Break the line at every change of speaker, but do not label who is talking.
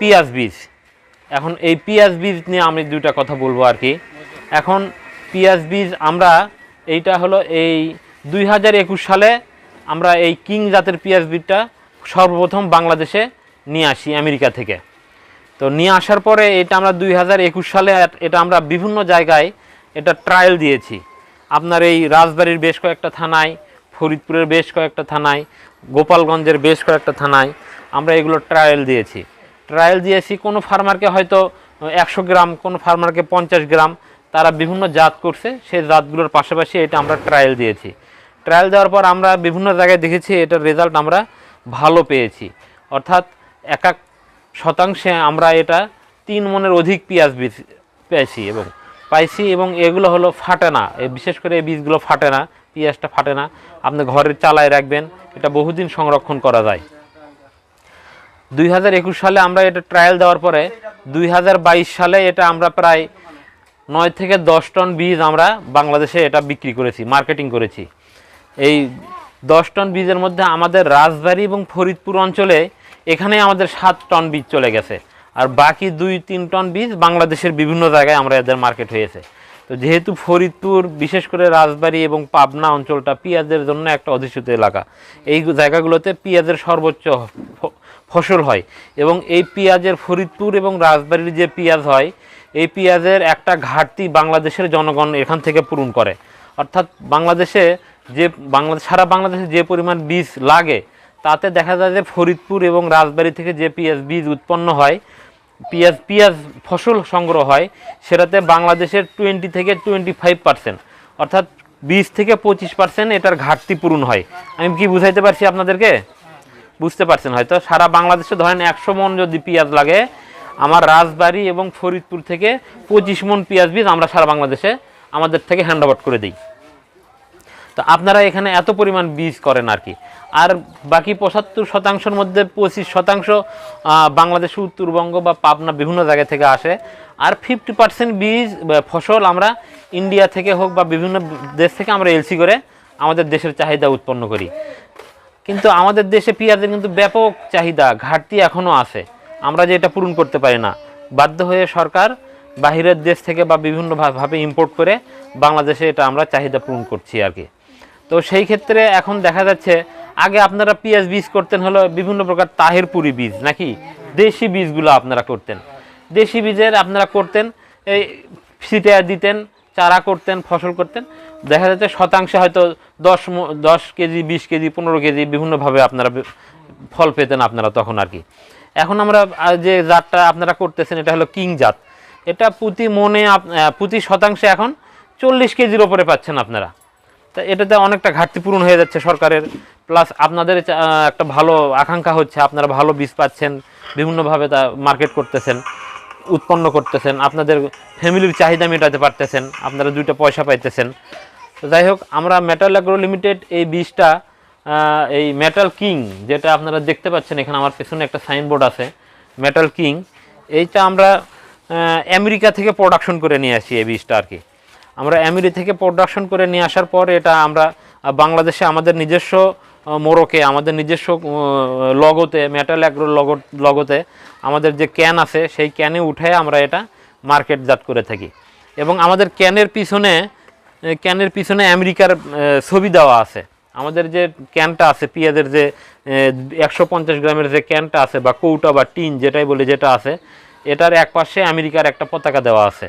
পেঁয়াজ বীজ। এখন এই পেঁয়াজ বীজ নিয়ে আমি দুইটা কথা বলবো আর কি। এখন পেঁয়াজ বীজ আমরা এইটা হলো এই 2021 সালে আমরা এই কিং জাতের পেঁয়াজ বীজটা সর্বপ্রথম বাংলাদেশে নিয়ে আসি আমেরিকা থেকে। তো নিয়ে আসার পরে এটা আমরা 2021 সালে এটা আমরা বিভিন্ন জায়গায় এটা ট্রায়াল দিয়েছি। আপনার এই রাজবাড়ির বেশ কয়েকটা থানায়, ফরিদপুরের বেশ কয়েকটা থানায়, গোপালগঞ্জের বেশ কয়েকটা থানায় আমরা এগুলো ট্রায়াল দিয়েছি। কোনো ফার্মারকে হয়তো 100 গ্রাম, কোনো ফার্মারকে 50 গ্রাম, তারা বিভিন্ন জাত করছে, সেই জাতগুলোর পাশাপাশি এটা আমরা ট্রায়াল দিয়েছি। ট্রায়াল দেওয়ার পর আমরা বিভিন্ন জায়গায় দেখেছি এটার রেজাল্ট আমরা ভালো পেয়েছি। অর্থাৎ 1 শতাংশে আমরা এটা 3 মনের অধিক পেঁয়াজ বীজ পাইছি এবং এগুলো হলো ফাটে না, বিশেষ করে এই বীজগুলো ফাটে না, পেঁয়াজটা ফাটে না। আপনি ঘরের চালায় রাখবেন, এটা বহুদিন সংরক্ষণ করা যায়। 2021 সালে আমরা এটা ট্রায়াল দেওয়ার পরে 2022 সালে এটা আমরা প্রায় 9 থেকে 10 টন বীজ আমরা বাংলাদেশে এটা বিক্রি করেছি, মার্কেটিং করেছি। এই 10 টন বীজের মধ্যে আমাদের রাজবাড়ী এবং ফরিদপুর অঞ্চলে এখানে আমাদের 7 টন বীজ চলে গেছে, আর বাকি 2-3 টন বীজ বাংলাদেশের বিভিন্ন জায়গায় আমরা এদের মার্কেট হয়েছে। তো যেহেতু ফরিদপুর, বিশেষ করে রাজবাড়ী এবং পাবনা অঞ্চলটা পেঁয়াজের জন্য একটা অধিষ্ঠিত এলাকা, এই জায়গাগুলোতে পেঁয়াজের সর্বোচ্চ ফসল হয় এবং এই পেঁয়াজের ফরিদপুর এবং রাজবাড়ির যে পেঁয়াজ হয়, এই পেঁয়াজের একটা ঘাটতি বাংলাদেশের জনগণ এখান থেকে পূরণ করে। অর্থাৎ সারা বাংলাদেশে যে পরিমাণ বীজ লাগে, তাতে দেখা যায় যে ফরিদপুর এবং রাজবাড়ী থেকে যে বীজ উৎপন্ন হয়, পেঁয়াজ ফসল সংগ্রহ হয়, সেটাতে বাংলাদেশের 20 থেকে 25%, অর্থাৎ 20 থেকে 25% এটার ঘাটতি পূরণ হয়। আমি কি বুঝাইতে পারছি আপনাদেরকে? বুঝতে পারছেন হয়তো। সারা বাংলাদেশে ধরেন 100 মন যদি পেঁয়াজ লাগে, আমার রাজবাড়ী এবং ফরিদপুর থেকে 25 মন পেঁয়াজ বীজ আমরা সারা বাংলাদেশে আমাদের থেকে হ্যান্ড ওভার করে দিই। তো আপনারা এখানে এত পরিমাণ বীজ করেন আর কি। আর বাকি 75% মধ্যে 25% বাংলাদেশ, উত্তরবঙ্গ বা পাবনা বিভিন্ন জায়গা থেকে আসে। আর 50% বীজ ফসল আমরা ইন্ডিয়া থেকে হোক বা বিভিন্ন দেশ থেকে আমরা এলসি করে আমাদের দেশের চাহিদা উৎপন্ন করি। কিন্তু আমাদের দেশে পেঁয়াজের কিন্তু ব্যাপক চাহিদা, ঘাটতি এখনও আছে, আমরা যে এটা পূরণ করতে পারি না। বাধ্য হয়ে সরকার বাহিরের দেশ থেকে বা বিভিন্নভাবে ইম্পোর্ট করে বাংলাদেশে এটা আমরা চাহিদা পূরণ করছি আর কি। তো সেই ক্ষেত্রে এখন দেখা যাচ্ছে, আগে আপনারা পেঁয়াজ বীজ করতেন হলো বিভিন্ন প্রকার তাহেরপুরি বীজ, নাকি দেশি বীজগুলো আপনারা করতেন। দেশি বীজের আপনারা করতেন, এই ছিটিয়ে দিতেন, চারা করতেন, ফসল করতেন। দেখা যাচ্ছে শতাংশে হয়তো 10 কেজি, 20 কেজি, 15 কেজি বিভিন্নভাবে আপনারা ফল পেতেন আপনারা তখন আর কি। এখন আমরা যে জাতটা আপনারা করতেছেন, এটা হলো কিং জাত। এটা প্রতি শতাংশে এখন 40 কেজির ওপরে পাচ্ছেন আপনারা। তা এটাতে অনেকটা ঘাটতি পূরণ হয়ে যাচ্ছে সরকারের, প্লাস আপনাদের একটা ভালো আকাঙ্ক্ষা হচ্ছে, আপনারা ভালো বীজ পাচ্ছেন, বিভিন্নভাবে তা মার্কেট করতেছেন, উৎপন্ন করতেছেন, আপনাদের ফ্যামিলির চাহিদা মেটাতে পারতেছেন, আপনারা 2টা পয়সা পাইতেছেন। তো যাই হোক, আমরা মেটাল অ্যাগ্রো লিমিটেড এই বীজটা, এই মেটাল কিং, যেটা আপনারা দেখতে পাচ্ছেন এখানে আমার পেছনে একটা সাইনবোর্ড আছে, মেটাল কিং, এইটা আমরা আমেরিকা থেকে প্রোডাকশন করে নিয়ে আসি এই বীজটা আর কি। আমরা আমেরিকা থেকে প্রোডাকশন করে নিয়ে আসার পর এটা আমরা বাংলাদেশে আমাদের নিজস্ব মোড়কে, আমাদের নিজস্ব লগোতে, মেটাল অ্যাগ্রো লগোতে আমাদের যে ক্যান আছে, সেই ক্যানে উঠে আমরা এটা মার্কেটজাত করে থাকি। এবং আমাদের ক্যানের পিছনে আমেরিকার ছবি দেওয়া আছে। আমাদের যে ক্যানটা আছে, পেঁয়াজের যে 150 গ্রামের যে ক্যানটা আছে বা কৌটা বা টিন যেটাই বলে, যেটা আছে, এটার এক পাশে আমেরিকার একটা পতাকা দেওয়া আছে।